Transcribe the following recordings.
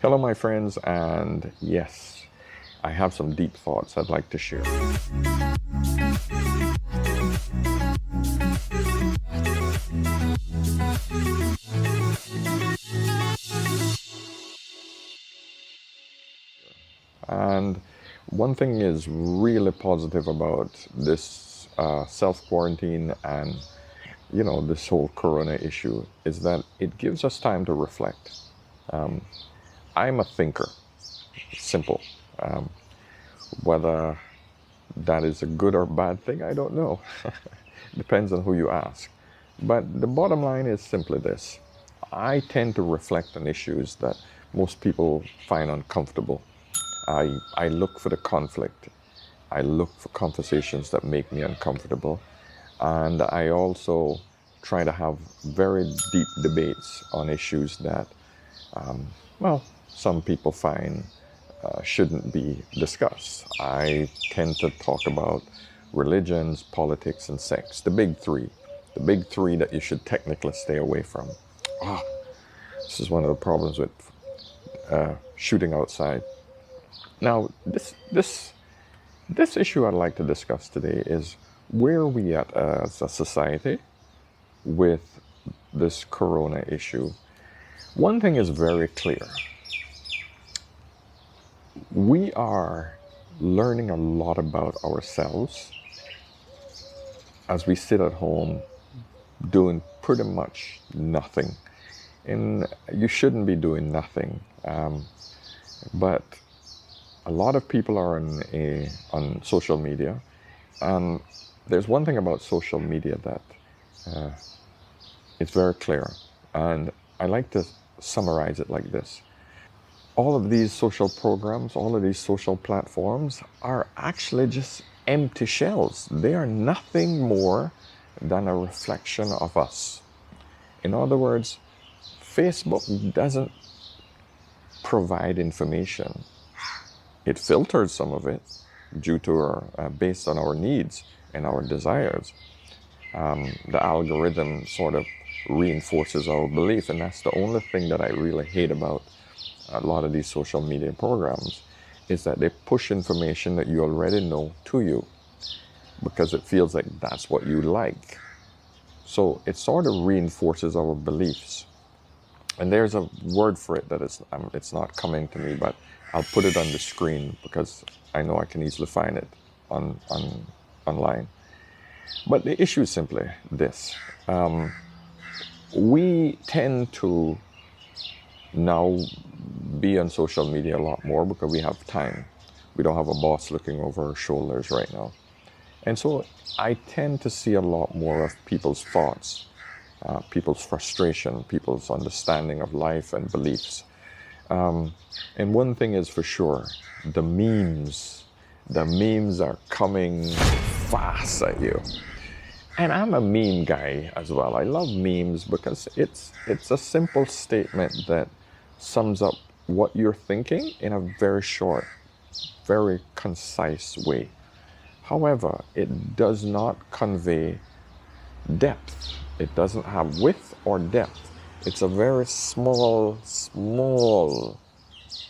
Hello, my friends, and yes, I have some deep thoughts I'd like to share. And one thing is really positive about this self-quarantine and, this whole corona issue is that it gives us time to reflect. I'm a thinker, simple. Whether that is a good or bad thing, I don't know. Depends on who you ask. But the bottom line is simply this. I tend to reflect on issues that most people find uncomfortable. I look for the conflict. I look for conversations that make me uncomfortable. And I also try to have very deep debates on issues that, some people find shouldn't be discussed. I tend to talk about religions, politics, and sex, the big three. The big three that you should technically stay away from. This is one of the problems with shooting outside. Now, this issue I'd like to discuss today is where are we at as a society with this corona issue. One thing is very clear. We are learning a lot about ourselves as we sit at home doing pretty much nothing. And you shouldn't be doing nothing. But a lot of people are on social media. And there's one thing about social media that is very clear. And I like to summarize it like this. All of these social programs, all of these social platforms are actually just empty shells. They are nothing more than a reflection of us. In other words, Facebook doesn't provide information. It filters some of it due to based on our needs and our desires. The algorithm sort of reinforces our belief, and that's the only thing that I really hate about a lot of these social media programs is that they push information that you already know to you because it feels like that's what you like. So it sort of reinforces our beliefs. And there's a word for it that it's not coming to me, but I'll put it on the screen because I know I can easily find it online. But the issue is simply this. We tend to now be on social media a lot more because we have time. We don't have a boss looking over our shoulders right now. And so I tend to see a lot more of people's thoughts, people's frustration, people's understanding of life and beliefs. And one thing is for sure, the memes are coming fast at you. And I'm a meme guy as well. I love memes because it's a simple statement that sums up what you're thinking in a very short, very concise way. However, it does not convey depth. It doesn't have width or depth. It's a very small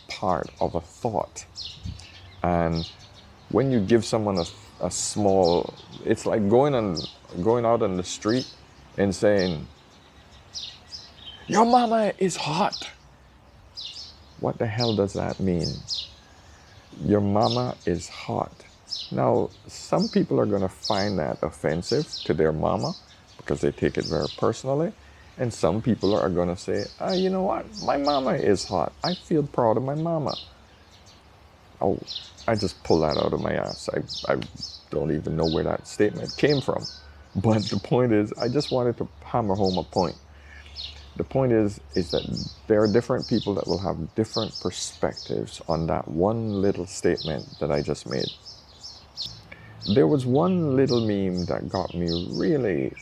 part of a thought. And when you give someone a small, it's like going out on the street and saying, "Your mama is hot." What the hell does that mean? Your mama is hot. Now, some people are going to find that offensive to their mama because they take it very personally. And some people are going to say, you know what? My mama is hot. I feel proud of my mama. Oh, I just pulled that out of my ass. I don't even know where that statement came from. But the point is, I just wanted to hammer home a point. The point is that there are different people that will have different perspectives on that one little statement that I just made. There was one little meme that got me really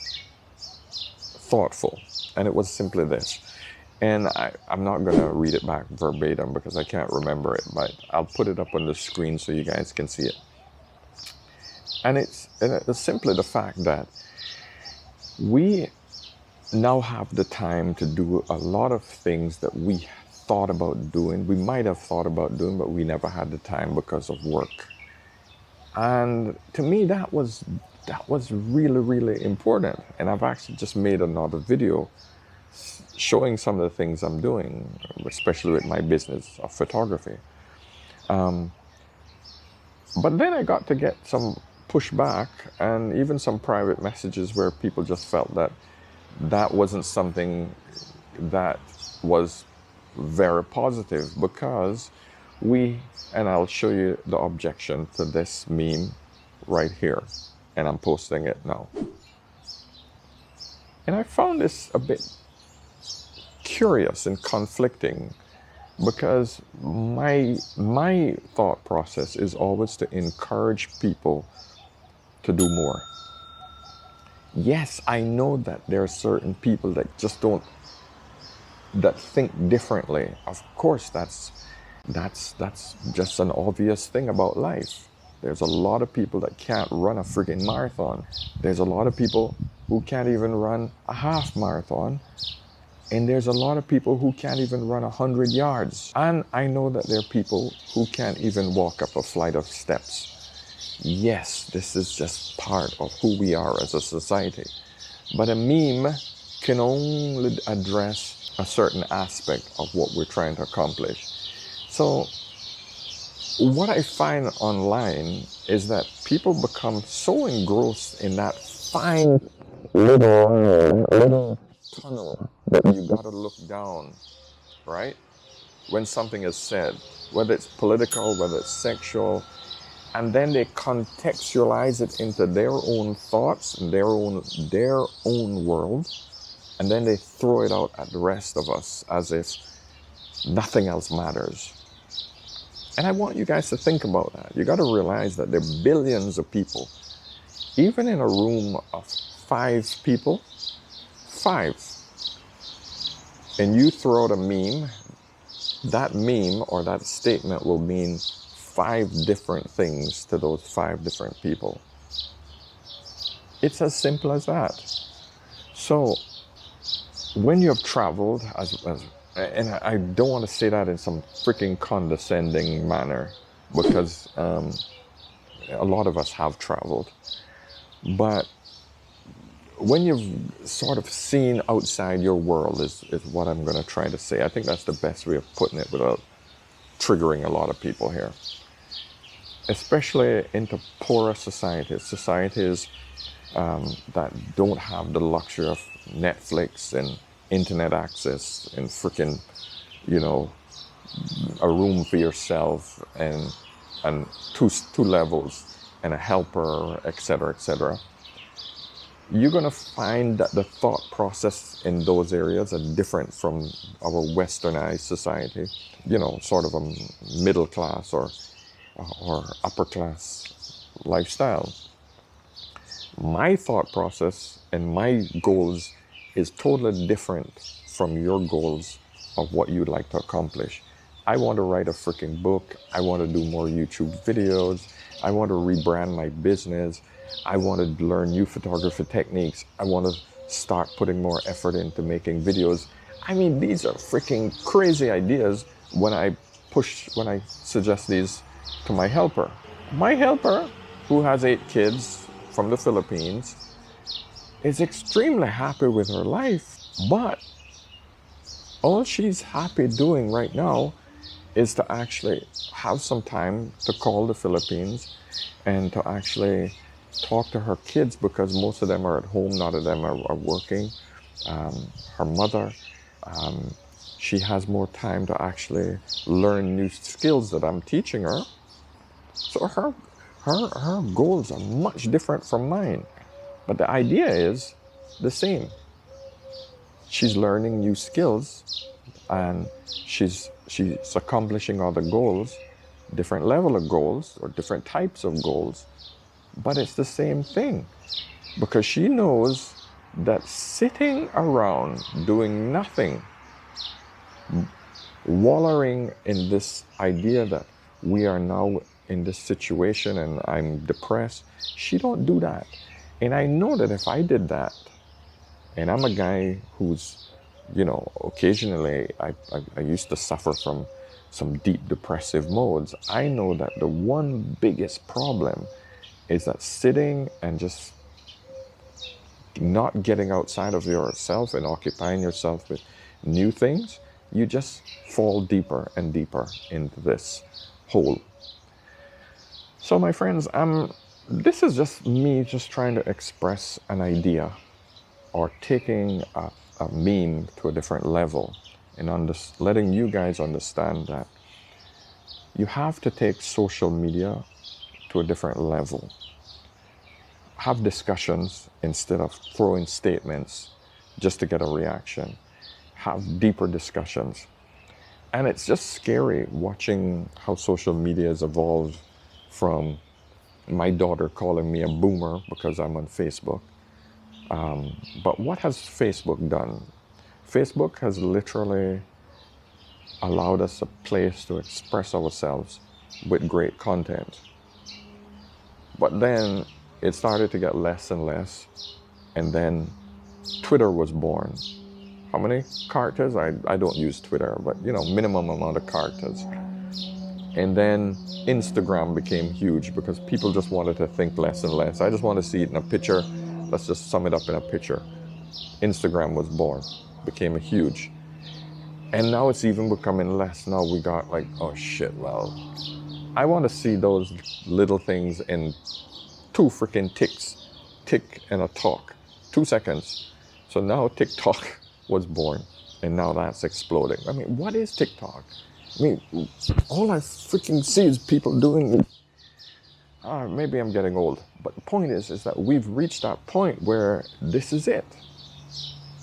thoughtful, and it was simply this. And I'm not going to read it back verbatim because I can't remember it, but I'll put it up on the screen so you guys can see it. And it's simply the fact that we now have the time to do a lot of things that we thought about doing. We might have thought about doing, but we never had the time because of work. And to me, that was really, really important. And I've actually just made another video showing some of the things I'm doing, especially with my business of photography. But then I got to get some pushback and even some private messages where people just felt that that wasn't something that was very positive, because and I'll show you the objection to this meme right here, and I'm posting it now. And I found this a bit curious and conflicting, because my thought process is always to encourage people to do more. Yes, I know that there are certain people that just that think differently. Of course, that's just an obvious thing about life. There's a lot of people that can't run a freaking marathon. There's a lot of people who can't even run a half marathon. And there's a lot of people who can't even run 100 yards. And I know that there are people who can't even walk up a flight of steps. Yes, this is just part of who we are as a society. But a meme can only address a certain aspect of what we're trying to accomplish. So what I find online is that people become so engrossed in that fine little tunnel that you gotta look down, right? When something is said, whether it's political, whether it's sexual, and then they contextualize it into their own thoughts and their own world, and then they throw it out at the rest of us as if nothing else matters. And I want you guys to think about that. You got to realize that there are billions of people, even in a room of 5 people, 5, and you throw out a meme, that meme or that statement will mean 5 different things to those 5 different people. It's as simple as that. So when you have traveled, and I don't want to say that in some freaking condescending manner, because a lot of us have traveled, but when you've sort of seen outside your world is what I'm going to try to say. I think that's the best way of putting it without triggering a lot of people here. Especially into poorer societies that don't have the luxury of Netflix and internet access and freaking, a room for yourself and two levels and a helper, etc., etc. You're going to find that the thought process in those areas are different from our westernized society, sort of a middle class or upper class lifestyle. My thought process and my goals is totally different from your goals of what you'd like to accomplish. I want to write a freaking book. I want to do more YouTube videos. I want to rebrand my business. I want to learn new photography techniques. I want to start putting more effort into making videos. I mean, these are freaking crazy ideas when I suggest these to my helper. My helper, who has 8 kids from the Philippines, is extremely happy with her life, but all she's happy doing right now is to actually have some time to call the Philippines and to actually talk to her kids, because most of them are at home, none of them are working. Her mother, she has more time to actually learn new skills that I'm teaching her. So her goals are much different from mine. But the idea is the same. She's learning new skills and she's accomplishing other goals, different level of goals or different types of goals. But it's the same thing, because she knows that sitting around doing nothing, wallowing in this idea that we are now in this situation and I'm depressed, she don't do that. And I know that if I did that, and I'm a guy who's you know, occasionally I used to suffer from some deep depressive modes. I know that the one biggest problem is that sitting and just not getting outside of yourself and occupying yourself with new things, you just fall deeper and deeper into this hole. So my friends, this is just me just trying to express an idea, or taking a meme to a different level, and letting you guys understand that you have to take social media to a different level. Have discussions instead of throwing statements just to get a reaction. Have deeper discussions. And it's just scary watching how social media has evolved, from my daughter calling me a boomer because I'm on Facebook. But what has Facebook done? Facebook has literally allowed us a place to express ourselves with great content. But then it started to get less and less, and then Twitter was born. How many characters? I don't use Twitter, but you know, minimum amount of characters. And then Instagram became huge because people just wanted to think less and less. I just want to see it in a picture. Let's just sum it up in a picture. Instagram was born, became huge. And now it's even becoming less. Now we got like, oh shit, well, I want to see those little things in 2 freaking ticks. Tick and a talk. 2 seconds. So now TikTok was born, and now that's exploding. I mean, what is TikTok? I mean, all I freaking see is people doing it. Maybe I'm getting old, but the point is that we've reached that point where this is it.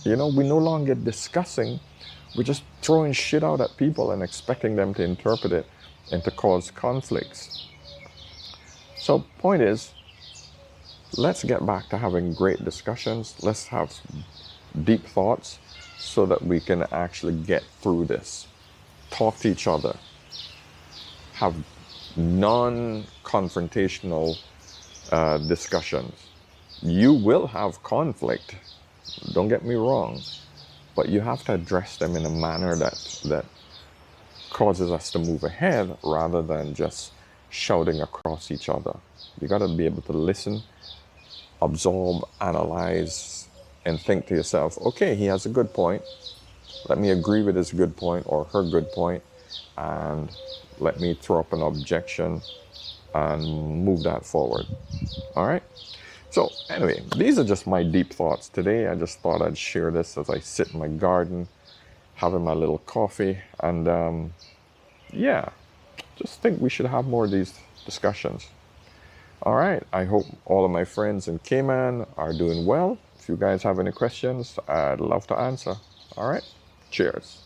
You know, we're no longer discussing, we're just throwing shit out at people and expecting them to interpret it and to cause conflicts. So point is, let's get back to having great discussions. Let's have deep thoughts so that we can actually get through this. Talk to each other. Have non-confrontational discussions. You will have conflict, don't get me wrong, but you have to address them in a manner that causes us to move ahead rather than just shouting across each other. You got to be able to listen, absorb, analyze, and think to yourself, okay, he has a good point. Let me agree with his good point or her good point, and let me throw up an objection and move that forward. All right? So anyway, these are just my deep thoughts today. I just thought I'd share this as I sit in my garden, having my little coffee, and yeah, just think we should have more of these discussions. All right, I hope all of my friends in Cayman are doing well. If you guys have any questions, I'd love to answer. All right, cheers.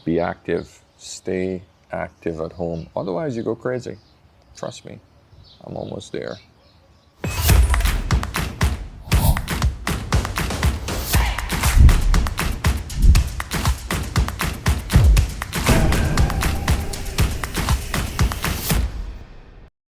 Be active, stay active at home. Otherwise, you go crazy. Trust me, I'm almost there.